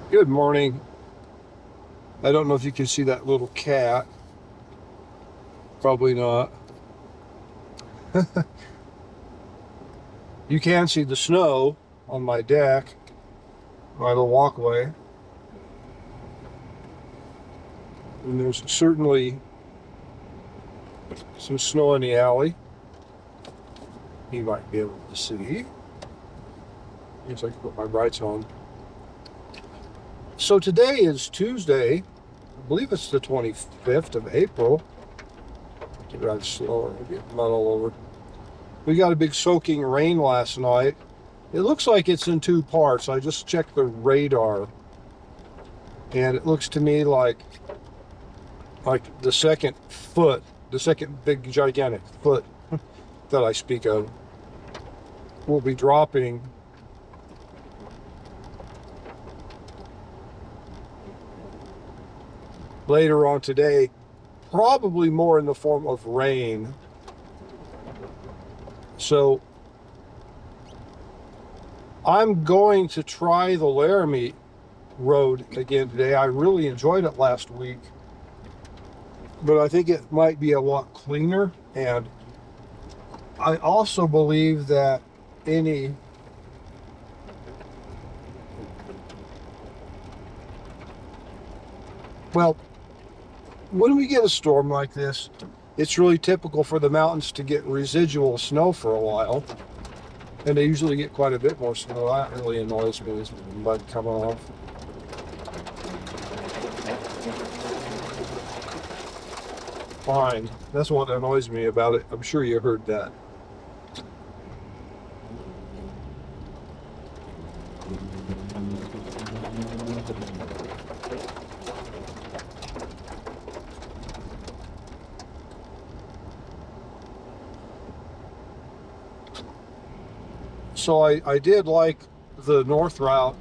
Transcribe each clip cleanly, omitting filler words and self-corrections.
Good morning. I don't know if you can see that little cat. Probably not. You can see the snow on my deck, my little walkway. And there's certainly some snow in the alley. You might be able to see. I guess I can put my brights on. So today is Tuesday. I believe it's the 25th of April. To drive slower, get mud all over. We got a big soaking rain last night. It looks like it's in two parts. I just checked the radar, and it looks to me like the second big gigantic foot that I speak of will be dropping later on today, probably more in the form of rain. So I'm going to try the Laramie road again today. I really enjoyed it last week, but I think it might be a lot cleaner. And I also believe that when we get a storm like this, it's really typical for the mountains to get residual snow for a while. And they usually get quite a bit more snow. That really annoys me, is mud coming off. Fine. That's what annoys me about it. I'm sure you heard that. So I did like the north route.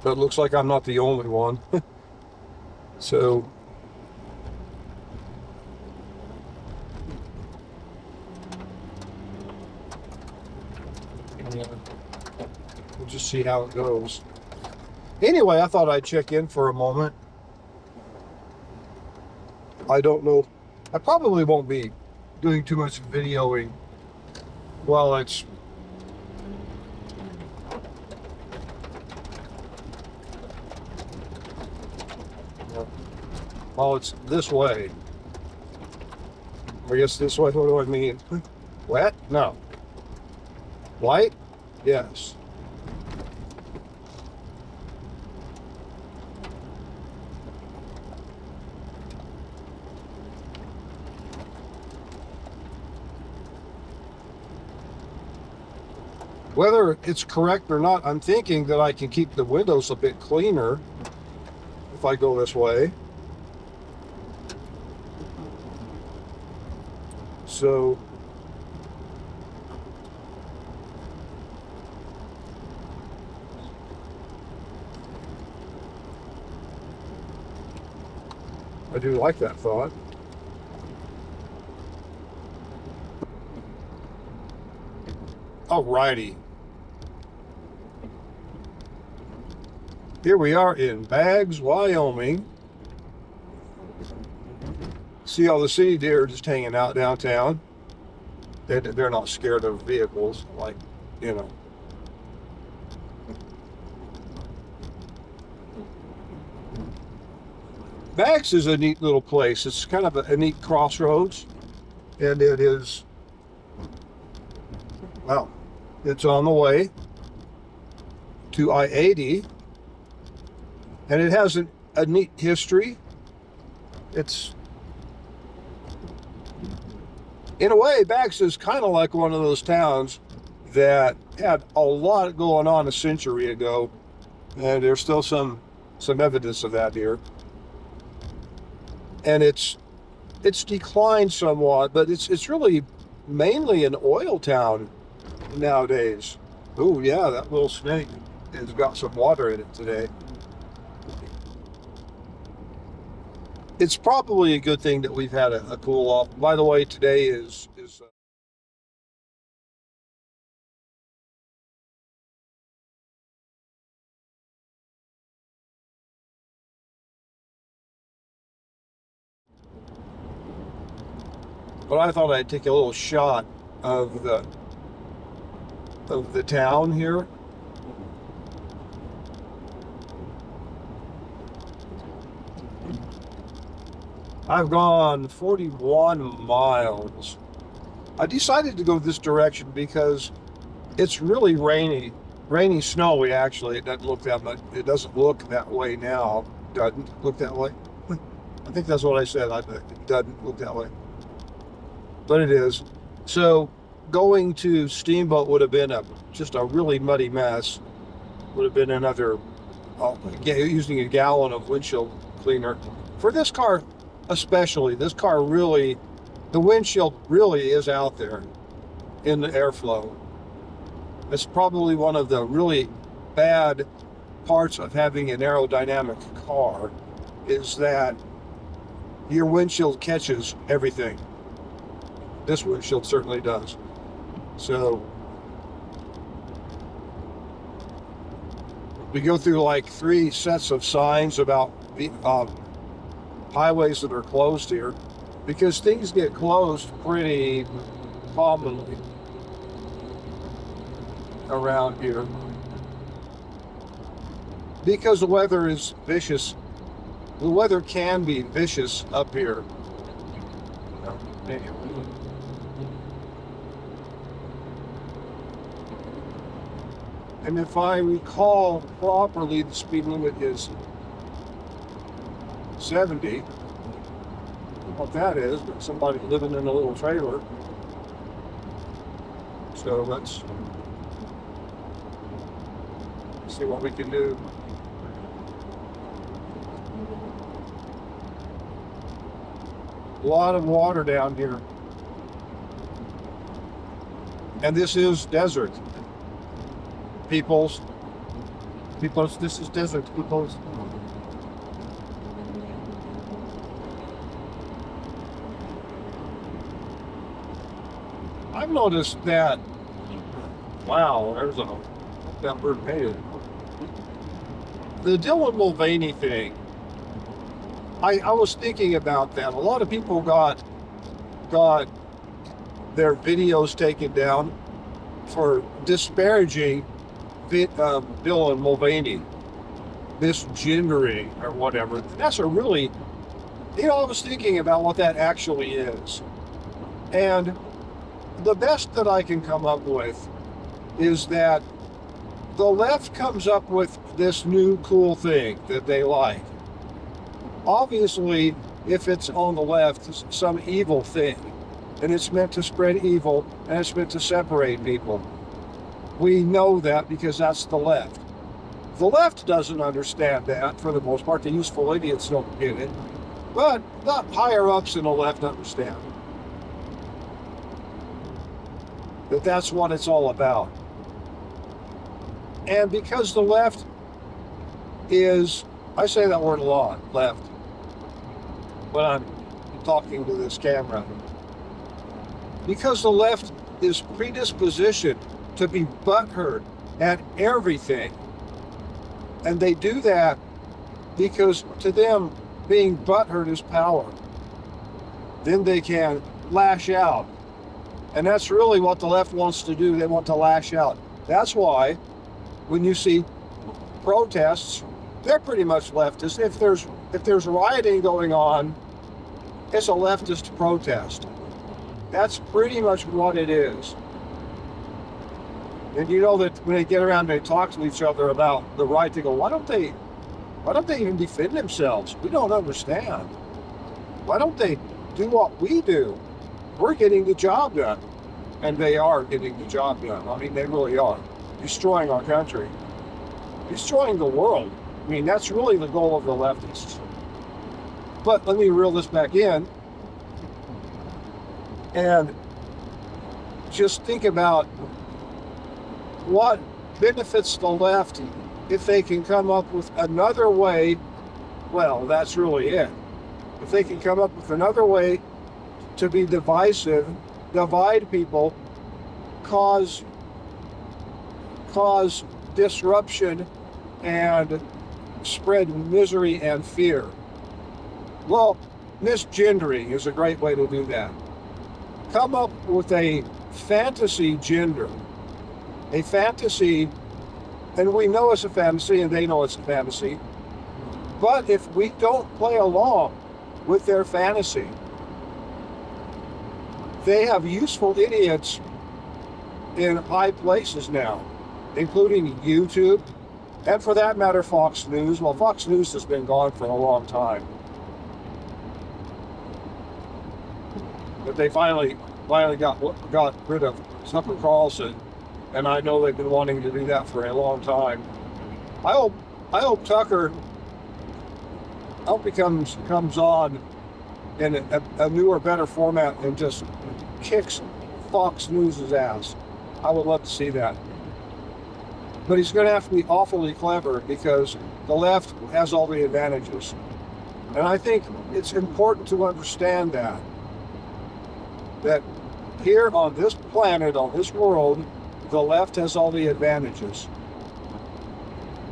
But it looks like I'm not the only one. So yeah, we'll just see how it goes. Anyway, I thought I'd check in for a moment. I don't know. I probably won't be doing too much videoing while it's this way. I guess this way. What do I mean? Wet? No. Light? Yes. Whether it's correct or not, I'm thinking that I can keep the windows a bit cleaner if I go this way. So I do like that thought. Alrighty. Here we are in Baggs, Wyoming. See all the city deer just hanging out downtown. They're not scared of vehicles, like, you know. Baggs is a neat little place. It's kind of a neat crossroads. And it is, well, it's on the way to I-80. And it has a neat history. It's, in a way, Baggs is kind of like one of those towns that had a lot going on a century ago, and there's still some evidence of that here. And it's declined somewhat, but it's really mainly an oil town nowadays. Oh yeah, that little snake has got some water in it today. It's probably a good thing that we've had a cool off. By the way, today is But I thought I'd take a little shot of the town here. I've gone 41 miles. I decided to go this direction because it's really rainy, snowy actually. It doesn't look that much. It doesn't look that way now. Doesn't look that way. I think that's what I said. It doesn't look that way, but it is. So going to Steamboat would have been just a really muddy mess. Would have been another using a gallon of windshield cleaner for this car. Especially this car, really, the windshield really is out there in the airflow. It's probably one of the really bad parts of having an aerodynamic car, is that your windshield catches everything. This windshield certainly does. So we go through like 3 sets of signs about the highways that are closed here, because things get closed pretty commonly around here because the weather is vicious. The weather can be vicious up here. Anyway. And if I recall properly, the speed limit is 70. What that is, but somebody living in a little trailer. So let's see what we can do. A lot of water down here. And this is desert. Peoples, this is desert, peoples. I've noticed that, wow, there's that bird painted. The Dylan Mulvaney thing, I was thinking about that. A lot of people got their videos taken down for disparaging Dylan Mulvaney, misgendering or whatever. That's a really, I was thinking about what that actually is. And the best that I can come up with is that the left comes up with this new cool thing that they like. Obviously, if it's on the left, it's some evil thing, and it's meant to spread evil, and it's meant to separate people. We know that because that's the left. The left doesn't understand that, for the most part. The useful idiots don't get it, but the higher ups in the left understand that that's what it's all about. And because the left is, I say that word a lot, left, when I'm talking to this camera, because the left is predispositioned to be butthurt at everything. And they do that because to them, being butthurt is power. Then they can lash out. And that's really what the left wants to do. They want to lash out. That's why when you see protests, they're pretty much leftist. If there's rioting going on, it's a leftist protest. That's pretty much what it is. And you know that when they get around, they talk to each other about the right. They go, why don't they even defend themselves? We don't understand. Why don't they do what we do? We're getting the job done. And they are getting the job done. I mean, they really are. Destroying our country. Destroying the world. I mean, that's really the goal of the leftists. But let me reel this back in. And just think about what benefits the left if they can come up with another way. Well, that's really it. If they can come up with another way to be divisive, divide people, cause disruption, and spread misery and fear. Well, misgendering is a great way to do that. come up with a fantasy gender, a fantasy, and we know it's a fantasy and they know it's a fantasy, but if we don't play along with their fantasy, they have useful idiots in high places now, including YouTube, and for that matter, Fox News. Well, Fox News has been gone for a long time. But they finally got rid of Tucker Carlson, and I know they've been wanting to do that for a long time. I hope Tucker comes on in a newer, better format and just kicks Fox News' ass. I would love to see that. But he's going to have to be awfully clever because the left has all the advantages. And I think it's important to understand that here on this planet, on this world, the left has all the advantages.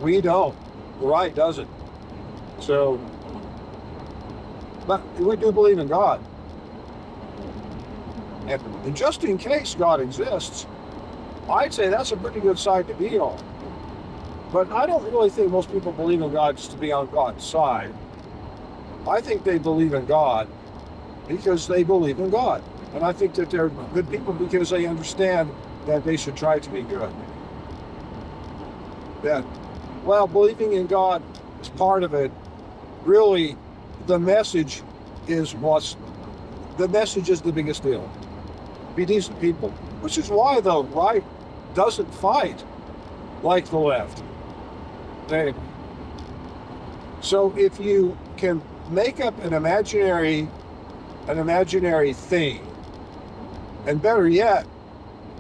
We don't. The right doesn't. So, but we do believe in God. And just in case God exists, I'd say that's a pretty good side to be on. But I don't really think most people believe in God just to be on God's side. I think they believe in God because they believe in God. And I think that they're good people because they understand that they should try to be good. That, well, believing in God is part of it. Really, the message is the biggest deal. Be decent people. Which is why the right doesn't fight like the left. So if you can make up an imaginary thing, and better yet,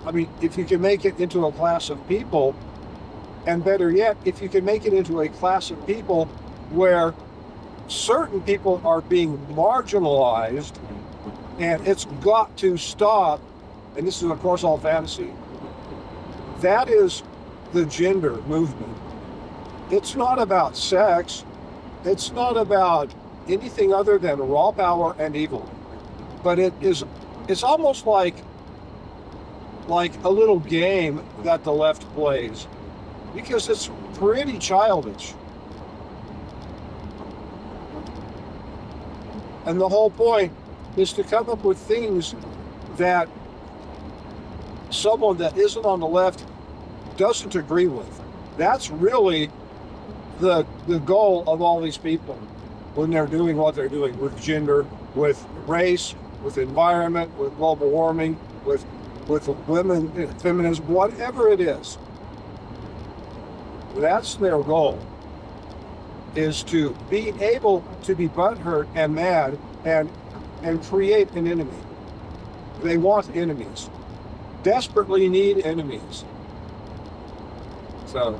I mean, if you can make it into a class of people, and better yet, if you can make it into a class of people where certain people are being marginalized, and it's got to stop, and this is of course all fantasy, that is the gender movement. It's not about sex. It's not about anything other than raw power and evil. But it's almost like a little game that the left plays, because it's pretty childish. And the whole point is to come up with things that someone that isn't on the left doesn't agree with. That's really the goal of all these people when they're doing what they're doing with gender, with race, with environment, with global warming, with women, feminism, whatever it is. That's their goal, is to be able to be butthurt and mad and create an enemy. They want enemies. Desperately need enemies. So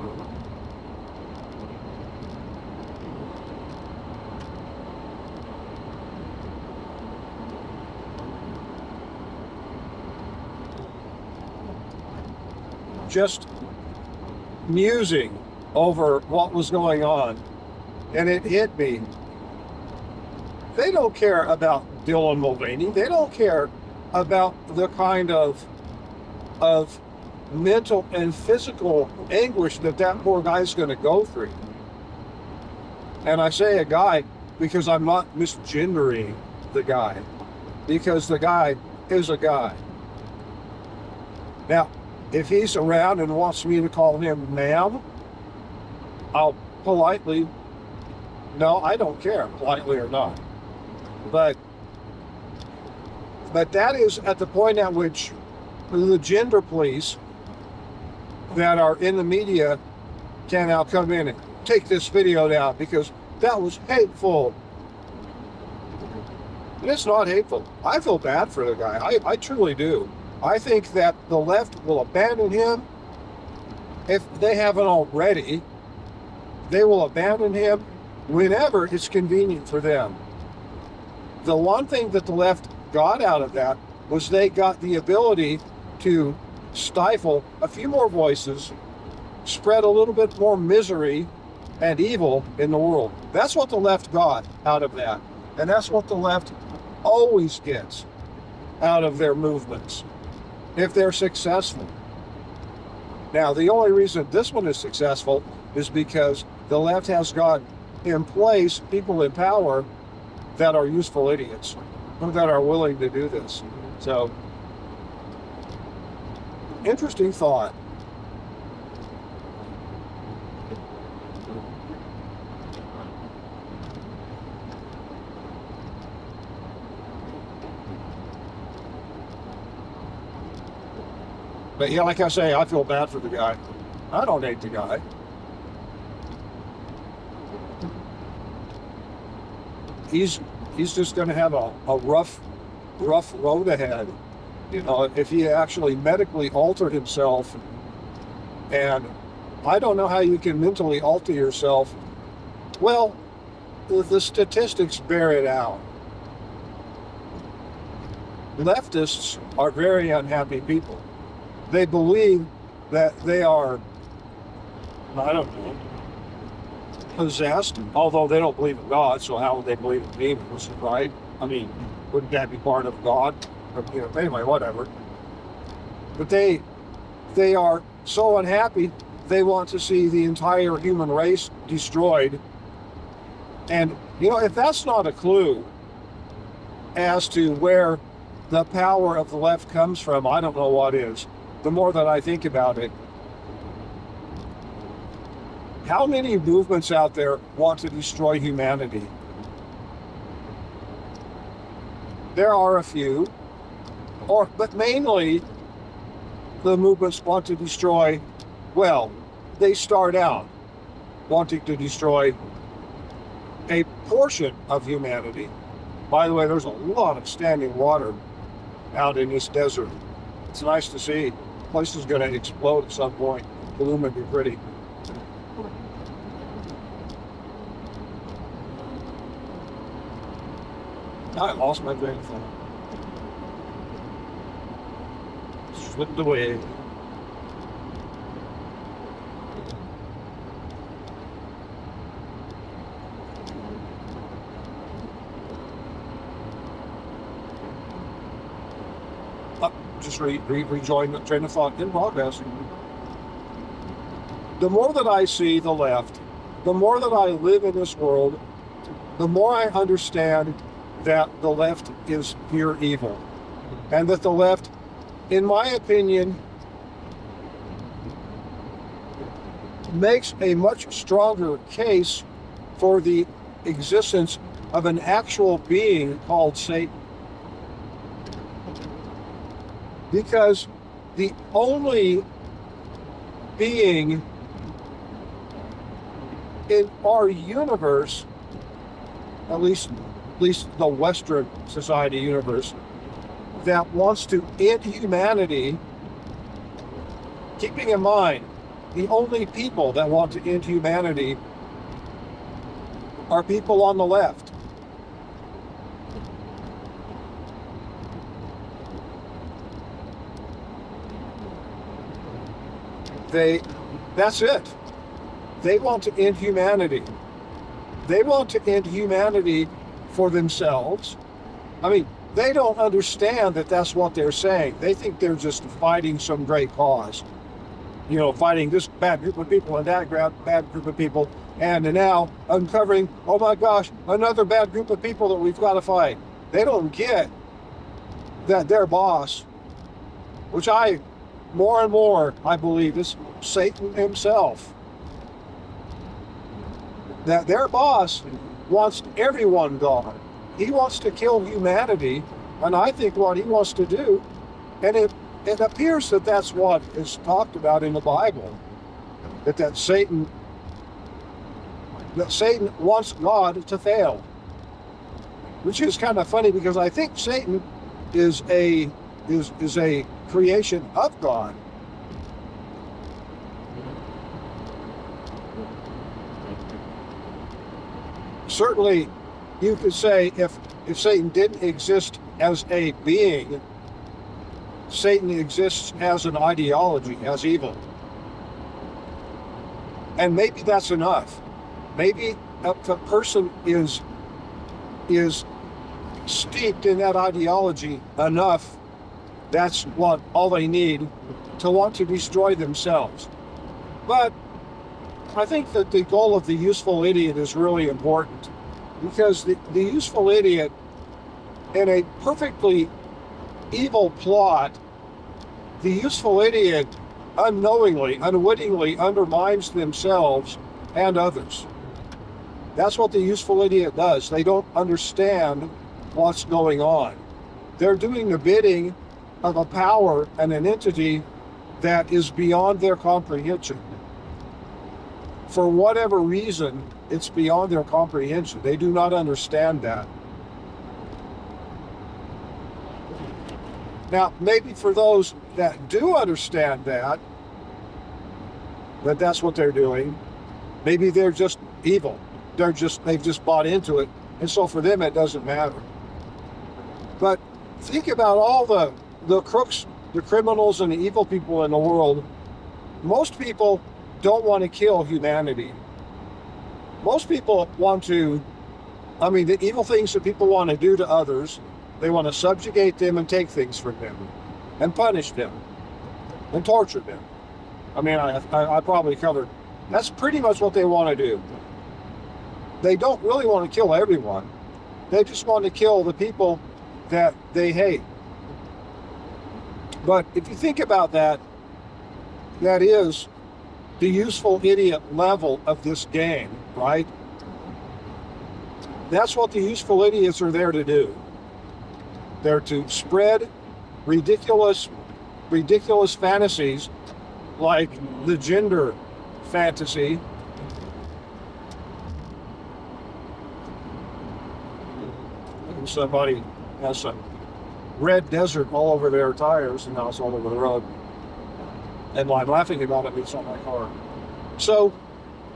just musing over what was going on, and it hit me. They don't care about Dylan Mulvaney. They don't care about the kind of mental and physical anguish that poor guy's going to go through. And I say a guy because I'm not misgendering the guy, because the guy is a guy. Now, if he's around and wants me to call him ma'am, I'll politely, no, I don't care, politely or not. But that is at the point at which the gender police that are in the media can now come in and take this video down because that was hateful. And it's not hateful. I feel bad for the guy. I truly do. I think that the left will abandon him. If they haven't already, they will abandon him whenever it's convenient for them. The one thing that the left got out of that was they got the ability to stifle a few more voices, spread a little bit more misery and evil in the world. That's what the left got out of that. And that's what the left always gets. out of their movements if they're successful. Now, the only reason this one is successful is because the left has got in place people in power that are useful idiots, that are willing to do this. So, interesting thought. But yeah, like I say, I feel bad for the guy. I don't hate the guy. He's just going to have a rough road ahead. You know, if he actually medically altered himself, and I don't know how you can mentally alter yourself. Well, the statistics bear it out. Leftists are very unhappy people. They believe that they are, I don't know, possessed, although they don't believe in God, so how would they believe in demons, right? I mean, wouldn't that be part of God? Or, you know, anyway, whatever. But they are so unhappy, they want to see the entire human race destroyed. And, you know, if that's not a clue as to where the power of the left comes from, I don't know what is. The more that I think about it, how many movements out there want to destroy humanity? There are a few, but mainly the movements want to destroy, well, they start out wanting to destroy a portion of humanity. By the way, there's a lot of standing water out in this desert. It's nice to see. The place is going to explode at some point. Bloom would be pretty. I lost my train of thought. Slipped away. Just rejoin the train of thought in progress. The more that I see the left, the more that I live in this world, the more I understand that the left is pure evil. And that the left, in my opinion, makes a much stronger case for the existence of an actual being called Satan. Because the only being in our universe, at least the Western society universe, that wants to end humanity, keeping in mind, the only people that want to end humanity are people on the left. That's it. They want to end humanity. They want to end humanity for themselves. I mean, they don't understand that that's what they're saying. They think they're just fighting some great cause. You know, fighting this bad group of people and that bad group of people, and now uncovering, oh my gosh, another bad group of people that we've got to fight. They don't get that their boss, which more and more, I believe, is Satan himself. That their boss wants everyone gone. He wants to kill humanity, and I think what he wants to do, and it appears that that's what is talked about in the Bible, that Satan wants God to fail, which is kind of funny because I think Satan is a creation of God. Certainly, you could say if Satan didn't exist as a being, Satan exists as an ideology, as evil. And maybe that's enough. Maybe if a person is steeped in that ideology enough, that's what all they need to want to destroy themselves. But I think that the goal of the useful idiot is really important, because the useful idiot, in a perfectly evil plot, the useful idiot unknowingly, unwittingly undermines themselves and others. That's what the useful idiot does. They don't understand what's going on. They're doing the bidding of a power and an entity that is beyond their comprehension. For whatever reason, it's beyond their comprehension. They do not understand that. Now, maybe for those that do understand that that's what they're doing, maybe they're just evil. They've just bought into it, and so for them it doesn't matter. But think about all the crooks, the criminals, and the evil people in the world. Most people don't want to kill humanity. Most people want to, the evil things that people want to do to others, they want to subjugate them and take things from them, and punish them, and torture them. I probably covered. That's pretty much what they want to do. They don't really want to kill everyone. They just want to kill the people that they hate. But if you think about that, that is the useful idiot level of this game, right? That's what the useful idiots are there to do. They're to spread ridiculous fantasies like the gender fantasy. Somebody has some red desert all over their tires, and now it's all over the road. And I'm laughing about it, it's on my car. So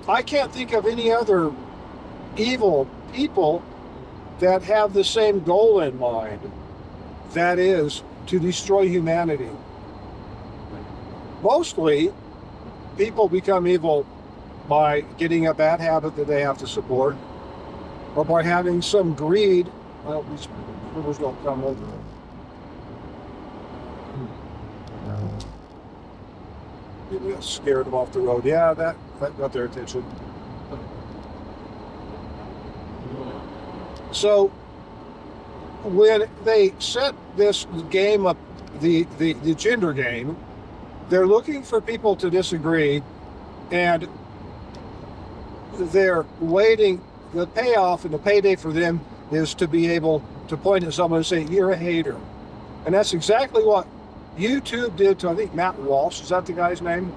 I can't think of any other evil people that have the same goal in mind. That is to destroy humanity. Mostly, people become evil by getting a bad habit that they have to support, or by having some greed. Well, these rivers don't come over. Maybe I scared them off the road. Yeah, that got their attention. So when they set this game up, the gender game, they're looking for people to disagree, and they're waiting. The payoff and the payday for them is to be able to point at someone and say, you're a hater. And that's exactly what YouTube did to, I think, Matt Walsh. Is that the guy's name?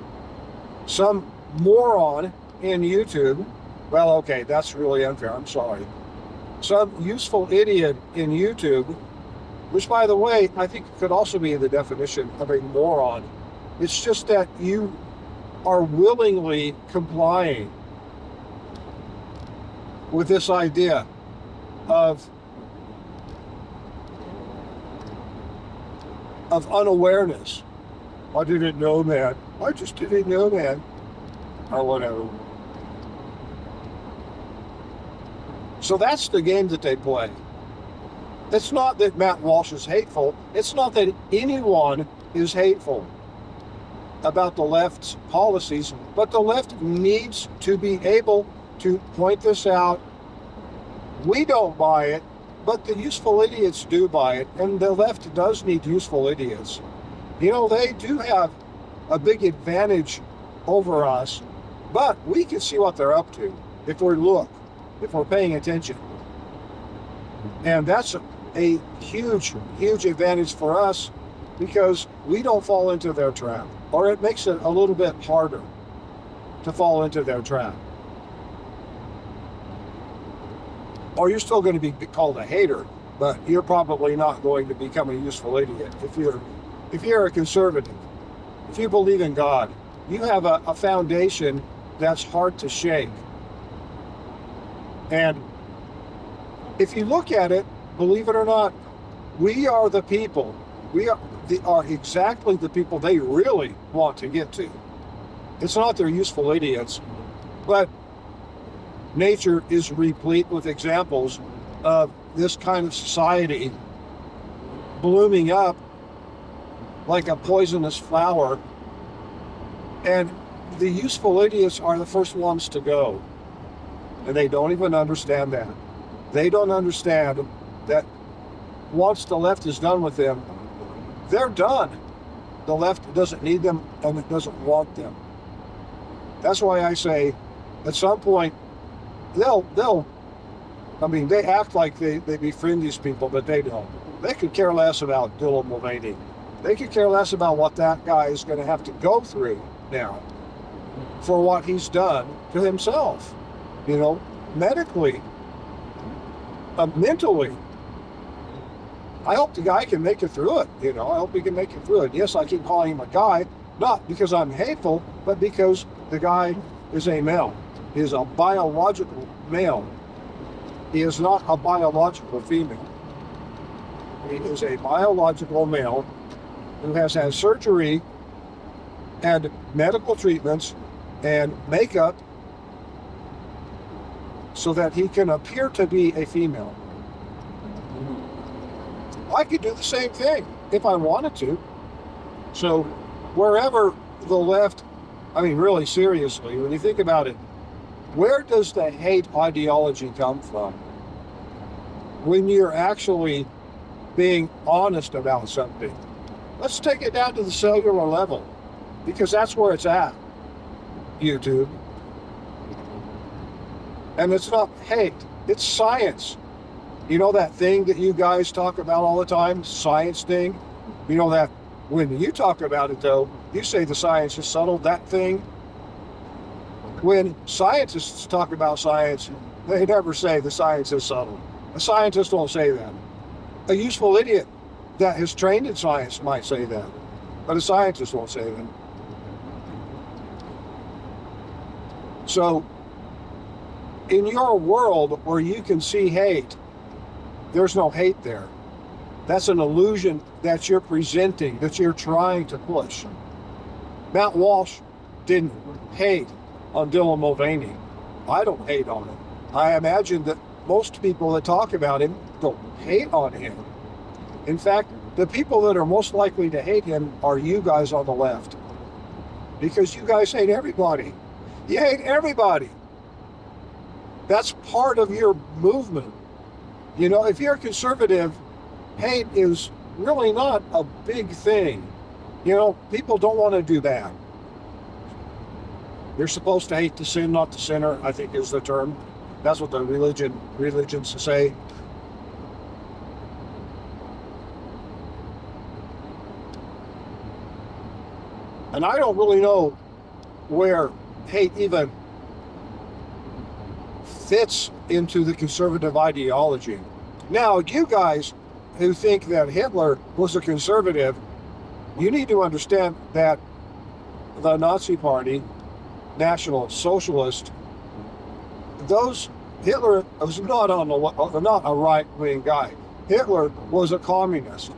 Some moron in YouTube. Well, okay, that's really unfair. I'm sorry. Some useful idiot in YouTube, which, by the way, I think could also be the definition of a moron. It's just that you are willingly complying with this idea of unawareness. I didn't know that. I just didn't know that. Or whatever. So that's the game that they play. It's not that Matt Walsh is hateful. It's not that anyone is hateful about the left's policies, but the left needs to be able to point this out. We don't buy it, but the useful idiots do buy it, and the left does need useful idiots. You know, they do have a big advantage over us, but we can see what they're up to if we're paying attention. And that's a huge, huge advantage for us, because we don't fall into their trap, or it makes it a little bit harder to fall into their trap. Or you're still going to be called a hater, but you're probably not going to become a useful idiot. If you're a conservative, if you believe in God, you have a foundation that's hard to shake. And if you look at it, believe it or not, we are the people. We are exactly the people they really want to get to. It's not their useful idiots, but nature is replete with examples of this kind of society blooming up like a poisonous flower, and the useful idiots are the first ones to go. And they don't even understand that. They don't understand that once the left is done with them, they're done. The left doesn't need them and it doesn't want them. That's why I say at some point they act like they befriend these people, but they don't. They could care less about Dylan Mulvaney. They could care less about what that guy is going to have to go through now for what he's done to himself, medically, mentally. I hope the guy can make it through it, I hope he can make it through it. Yes, I keep calling him a guy, not because I'm hateful, but because the guy is a male. He is a biological male. He is not a biological female. He is a biological male who has had surgery and medical treatments and makeup so that he can appear to be a female. I could do the same thing if I wanted to. So wherever the left, really seriously, when you think about it, where does the hate ideology come from? When you're actually being honest about something. Let's take it down to the cellular level, because that's where it's at, YouTube. And it's not hate, it's science. You know that thing that you guys talk about all the time, science thing? You know that when you talk about it though, you say the science is subtle, that thing. When scientists talk about science, they never say the science is subtle. A scientist won't say that. A useful idiot that is trained in science might say that, but a scientist won't say that. So, in your world where you can see hate, there's no hate there. That's an illusion that you're presenting, that you're trying to push. Matt Walsh didn't hate on Dylan Mulvaney. I don't hate on him. I imagine that most people that talk about him don't hate on him. In fact, the people that are most likely to hate him are you guys on the left. Because you guys hate everybody. You hate everybody. That's part of your movement. If you're a conservative, hate is really not a big thing. People don't want to do that. You're supposed to hate the sin, not the sinner, I think is the term. That's what the religions say. And I don't really know where hate even fits into the conservative ideology. Now, you guys who think that Hitler was a conservative, you need to understand that the Nazi Party, National Socialist, Hitler was not a right-wing guy. Hitler was a communist.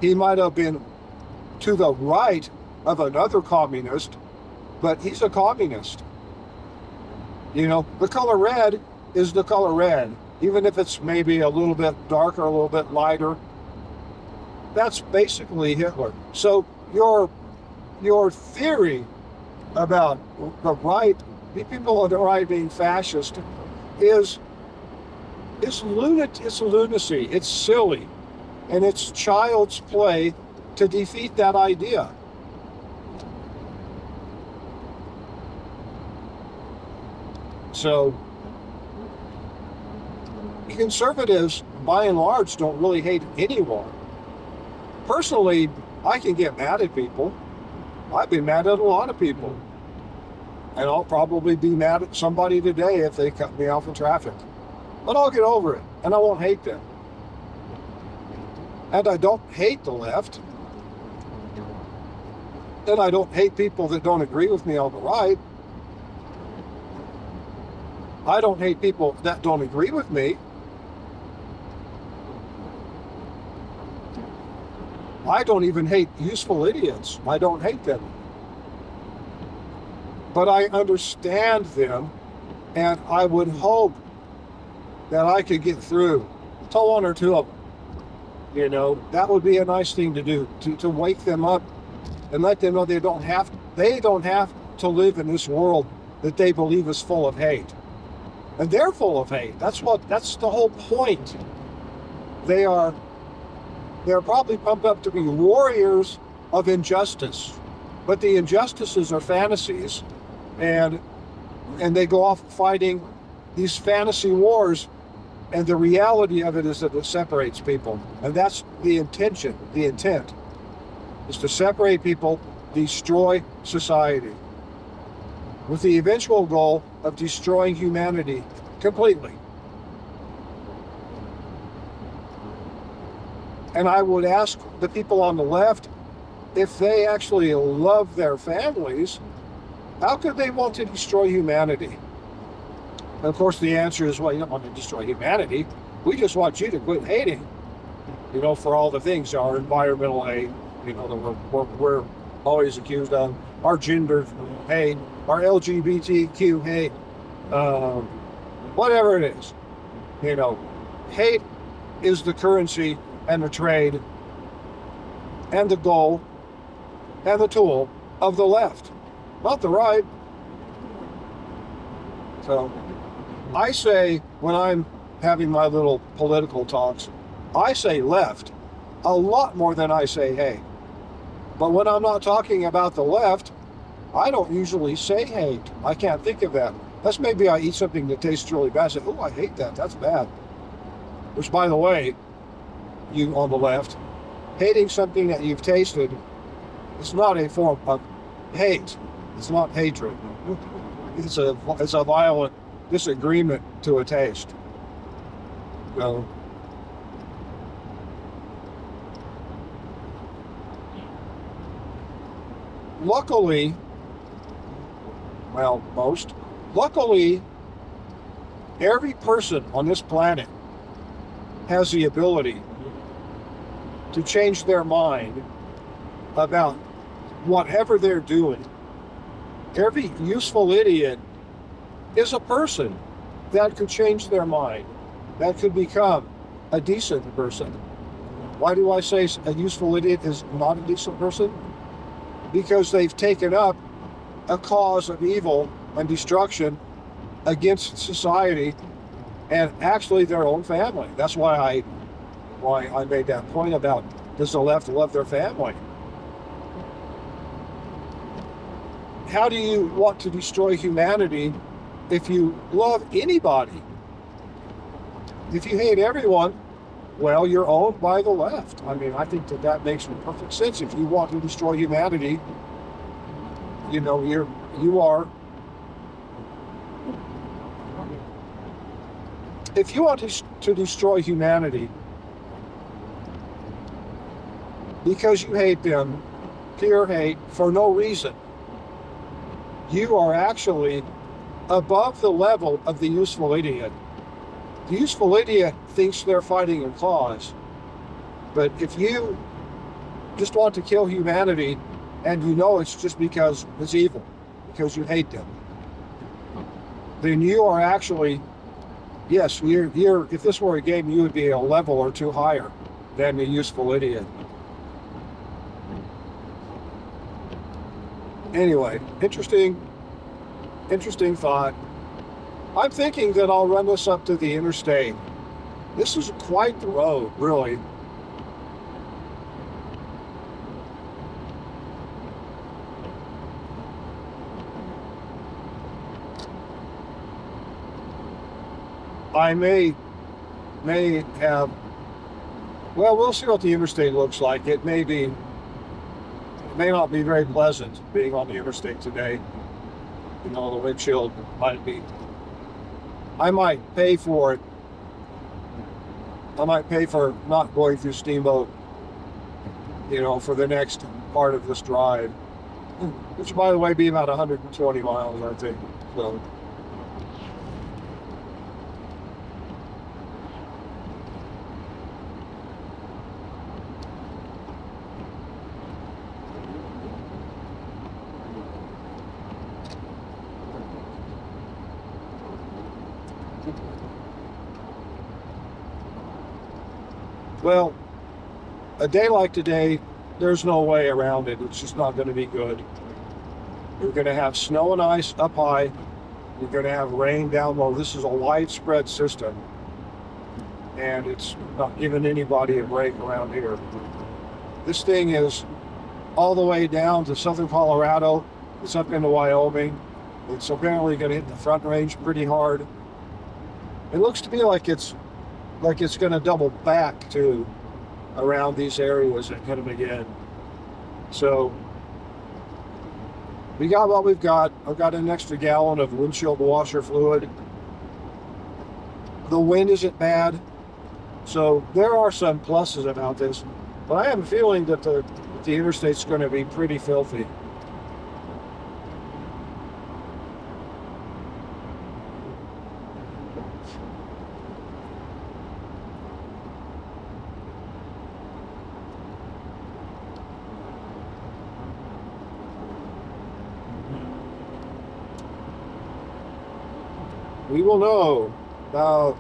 He might have been to the right of another communist, but he's a communist. The color red is the color red, even if it's maybe a little bit darker, a little bit lighter. That's basically Hitler. So your theory about the right, the people on the right being fascist, is lunacy. It's silly, and it's child's play to defeat that idea. So, conservatives, by and large, don't really hate anyone. Personally, I can get mad at people. I've been mad at a lot of people. And I'll probably be mad at somebody today if they cut me off in traffic. But I'll get over it, and I won't hate them. And I don't hate the left. And I don't hate people that don't agree with me on the right. I don't hate people that don't agree with me. I don't even hate useful idiots. I don't hate them. But I understand them, and I would hope that I could get through to one or two of them. You know, that would be a nice thing to do, to wake them up and let them know they don't have to live in this world that they believe is full of hate. And they're full of hate. That's the whole point. They're probably pumped up to be warriors of injustice, but the injustices are fantasies, and they go off fighting these fantasy wars, and the reality of it is that it separates people, and that's the intention. The intent is to separate people, destroy society, with the eventual goal of destroying humanity completely. And I would ask the people on the left, if they actually love their families, how could they want to destroy humanity? And of course, the answer is, well, you don't want to destroy humanity. We just want you to quit hating, you know, for all the things, our environmental hate, you know, that we're always accused of, our gender hate, our LGBTQ hate, whatever it is. You know, hate is the currency and the trade and the goal and the tool of the left, not the right. So I say, when I'm having my little political talks, I say left a lot more than I say hate. But when I'm not talking about the left, I don't usually say hate. I can't think of that. That's maybe I eat something that tastes really bad. I say, oh, I hate that. That's bad. Which, by the way, you on the left, hating something that you've tasted is not a form of hate. It's not hatred. It's a violent disagreement to a taste. So, luckily, every person on this planet has the ability to change their mind about whatever they're doing. Every useful idiot is a person that could change their mind, that could become a decent person. Why do I say a useful idiot is not a decent person? Because they've taken up a cause of evil and destruction against society and actually their own family. That's why I made that point about, does the left love their family? How do you want to destroy humanity if you love anybody? If you hate everyone, well, you're owned by the left. I mean, I think that makes perfect sense. If you want to destroy humanity, you know, you are. If you want to destroy humanity because you hate them, pure hate, for no reason, you are actually above the level of the useful idiot. The useful idiot thinks they're fighting a cause. But if you just want to kill humanity and you know it's just because it's evil, because you hate them, then you are actually, yes, you're if this were a game, you would be a level or two higher than the useful idiot. Anyway, interesting thought. I'm thinking that I'll run this up to the interstate. This is quite the road, really. I may have, well, we'll see what the interstate looks like. It may not be very pleasant being on the interstate today. You know, the windshield might be, I might pay for it. I might pay for not going through Steamboat, you know, for the next part of this drive, which, by the way, be about 120 miles, I think. So. Well, a day like today, there's no way around it. It's just not going to be good. You're going to have snow and ice up high. You're going to have rain down low. This is a widespread system, and it's not giving anybody a break around here. This thing is all the way down to southern Colorado. It's up into Wyoming. It's apparently going to hit the Front Range pretty hard. It looks to me like it's going to double back to around these areas and hit them again. So we got what we've got. I've got an extra gallon of windshield washer fluid. The wind isn't bad, so there are some pluses about this. But I have a feeling that the interstate's going to be pretty filthy. We will know about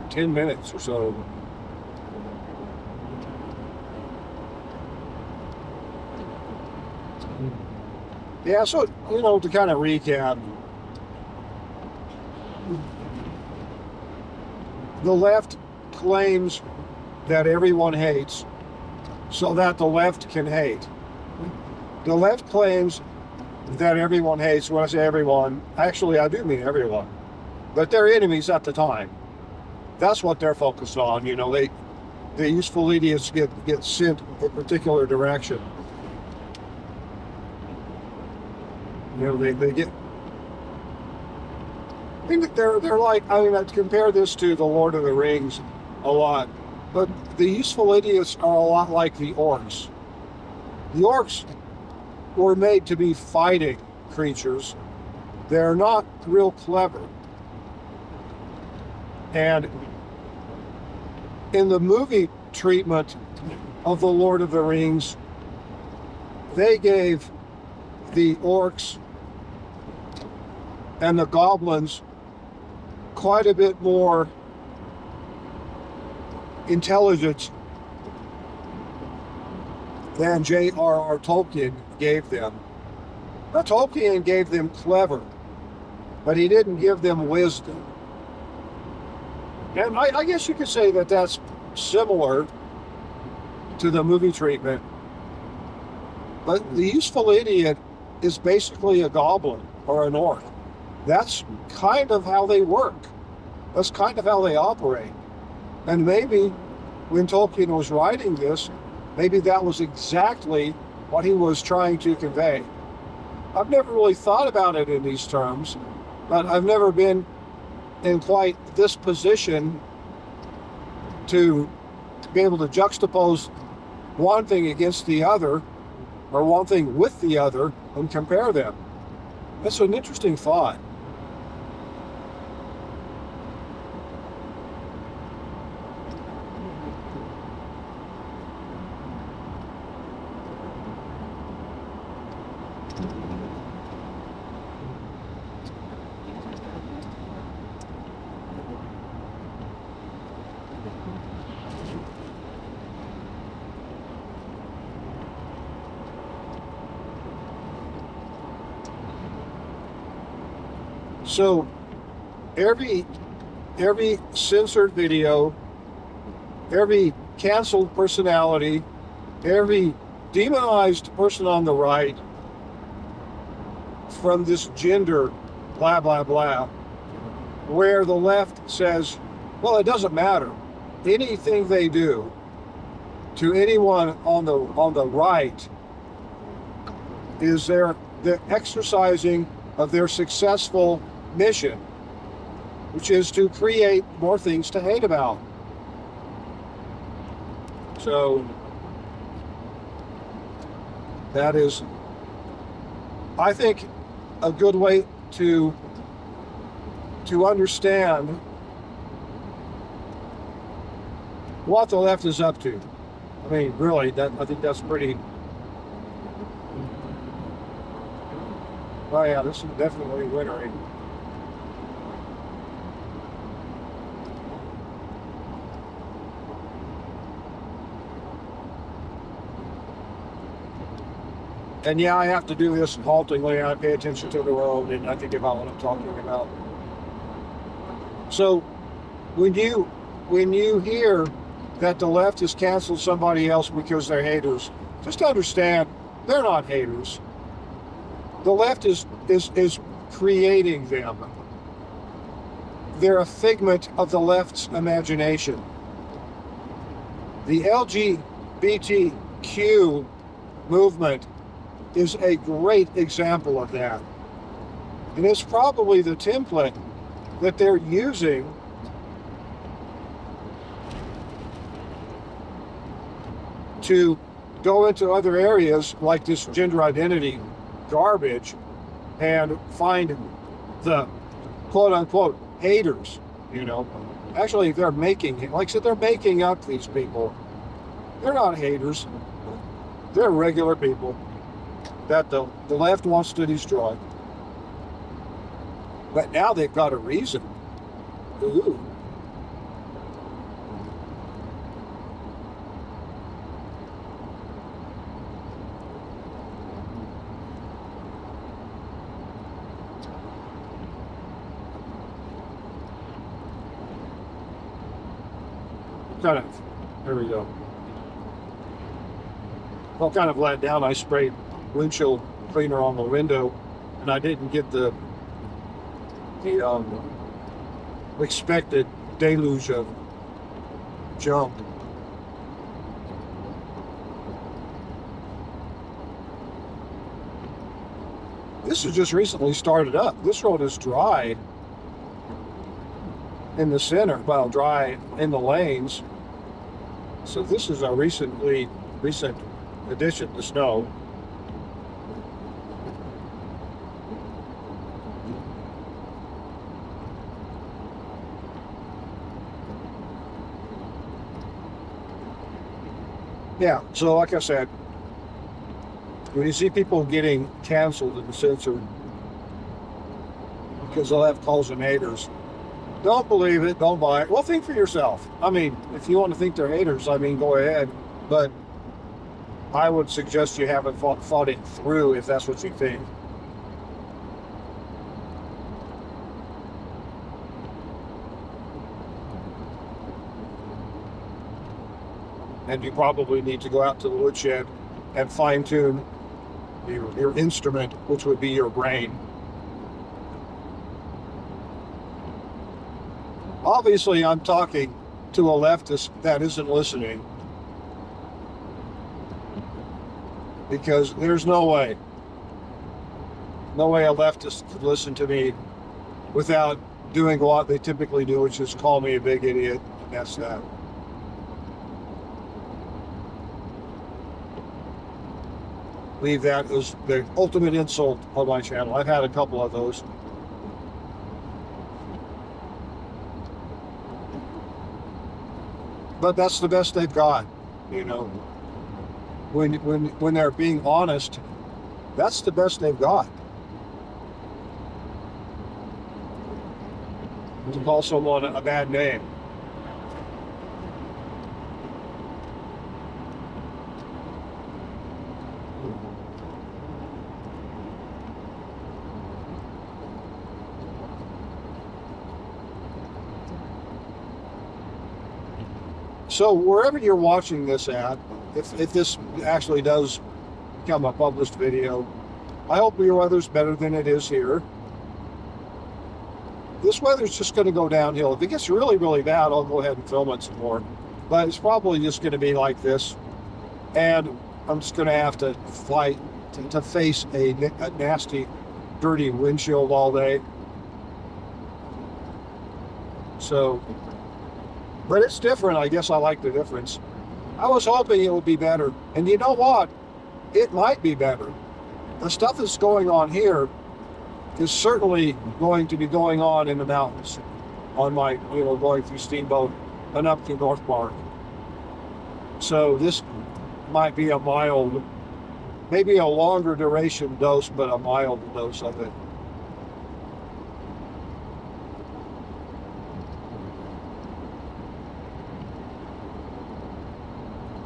10 minutes or so. Yeah, so, to kind of recap, the left claims that everyone hates so that the left can hate. The left claims that everyone hates. When I say everyone, actually I do mean everyone, but they're enemies at the time. That's what they're focused on. The useful idiots get sent a particular direction. They get. I think that they're like. I compare this to the Lord of the Rings a lot, but the useful idiots are a lot like the orcs. The orcs were made to be fighting creatures. They're not real clever. And in the movie treatment of the Lord of the Rings, they gave the orcs and the goblins quite a bit more intelligence than J.R.R. Tolkien gave them. Now, Tolkien gave them clever, but he didn't give them wisdom. And I guess you could say that that's similar to the movie treatment. But the useful idiot is basically a goblin or an orc. That's kind of how they work. That's kind of how they operate. And maybe when Tolkien was writing this, maybe that was exactly what he was trying to convey. I've never really thought about it in these terms, but I've never been in quite this position to be able to juxtapose one thing against the other, or one thing with the other, and compare them. That's an interesting thought. So every censored video, every canceled personality, every demonized person on the right from this gender blah blah blah, where the left says, well, it doesn't matter. Anything they do to anyone on the right is the exercising of their successful mission, which is to create more things to hate about. So that is, I think, a good way to understand what the left is up to. I mean, really, I think that's pretty. Oh yeah, this is definitely wintering. And yeah, I have to do this haltingly. I pay attention to the road and I think about what I'm talking about. So when you hear that the left has canceled somebody else because they're haters, just understand they're not haters. The left is creating them. They're a figment of the left's imagination. The LGBTQ movement is a great example of that. And it's probably the template that they're using to go into other areas like this gender identity garbage and find the quote unquote haters, you know. Actually, they're making, like I said, they're making up these people. They're not haters. They're regular people that the left wants to destroy. But now they've got a reason. Ooh. Kind of, there we go. Well, kind of let down. I sprayed windshield cleaner on the window, and I didn't get the expected deluge of junk. This has just recently started up. This road is dry in the center, well, dry in the lanes. So this is a recent addition to snow. Yeah, so like I said, when you see people getting canceled and censored because they'll have calls them haters, don't believe it, don't buy it. Well, think for yourself. I mean, if you want to think they're haters, I mean, go ahead. But I would suggest you haven't thought it through if that's what you think. And you probably need to go out to the woodshed and fine-tune your instrument, which would be your brain. Obviously, I'm talking to a leftist that isn't listening, because there's no way a leftist could listen to me without doing what they typically do, which is call me a big idiot. And that's that. Leave that as the ultimate insult on my channel. I've had a couple of those. But that's the best they've got, you know. When they're being honest, that's the best they've got. To call someone a bad name. So wherever you're watching this at, if this actually does become a published video, I hope your weather's better than it is here. This weather's just going to go downhill. If it gets really, really bad, I'll go ahead and film it some more. But it's probably just going to be like this. And I'm just going to have to fight to face a nasty, dirty windshield all day. So, but it's different. I guess I like the difference. I was hoping it would be better. And you know what? It might be better. The stuff that's going on here is certainly going to be going on in the mountains on my, going through Steamboat and up to North Park. So this might be a mild, maybe a longer duration dose, but a mild dose of it.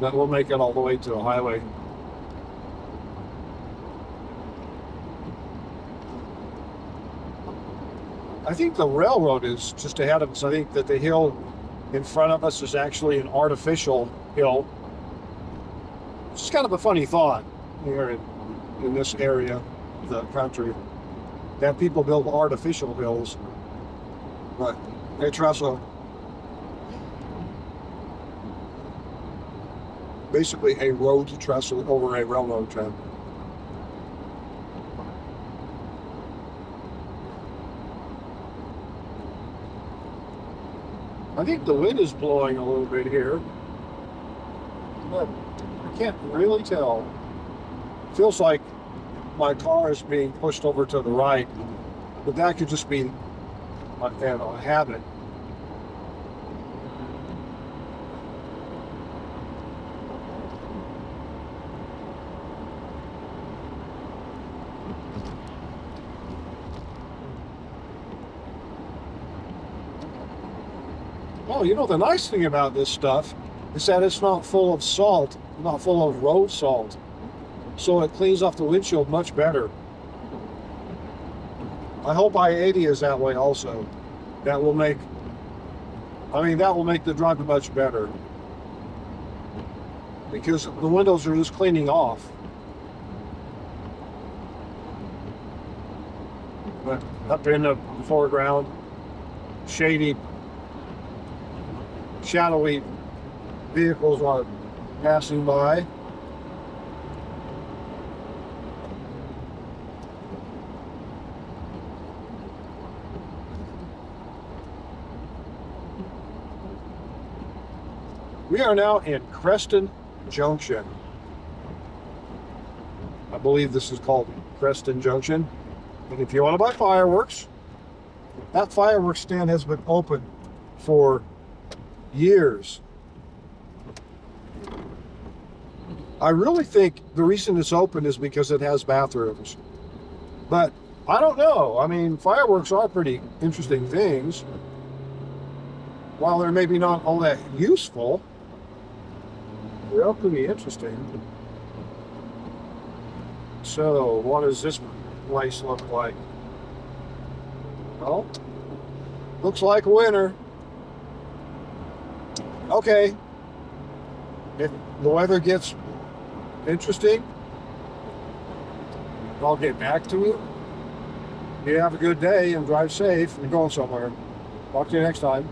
That will make it all the way to the highway. I think the railroad is just ahead of us. I think that the hill in front of us is actually an artificial hill. It's just kind of a funny thought here in this area of the country that people build artificial hills, but they trestle basically a road trestle over a railroad track. I think the wind is blowing a little bit here, but I can't really tell. It feels like my car is being pushed over to the right, but that could just be a habit. Oh, you know, the nice thing about this stuff is that it's not full of salt, not full of road salt. So it cleans off the windshield much better. I hope I-80 is that way also. That will make the drive much better. Because the windows are just cleaning off. But up in the foreground, shady, shadowy vehicles are passing by. We are now in Creston Junction. I believe this is called Creston Junction. And if you want to buy fireworks, that fireworks stand has been open for years. I really think the reason it's open is because it has bathrooms. But I don't know. I mean, fireworks are pretty interesting things. While they're maybe not all that useful, they're all pretty interesting. So, what does this place look like? Well, looks like winter. Okay. If the weather gets interesting, I'll get back to you. You have a good day and drive safe. You're going somewhere. Talk to you next time.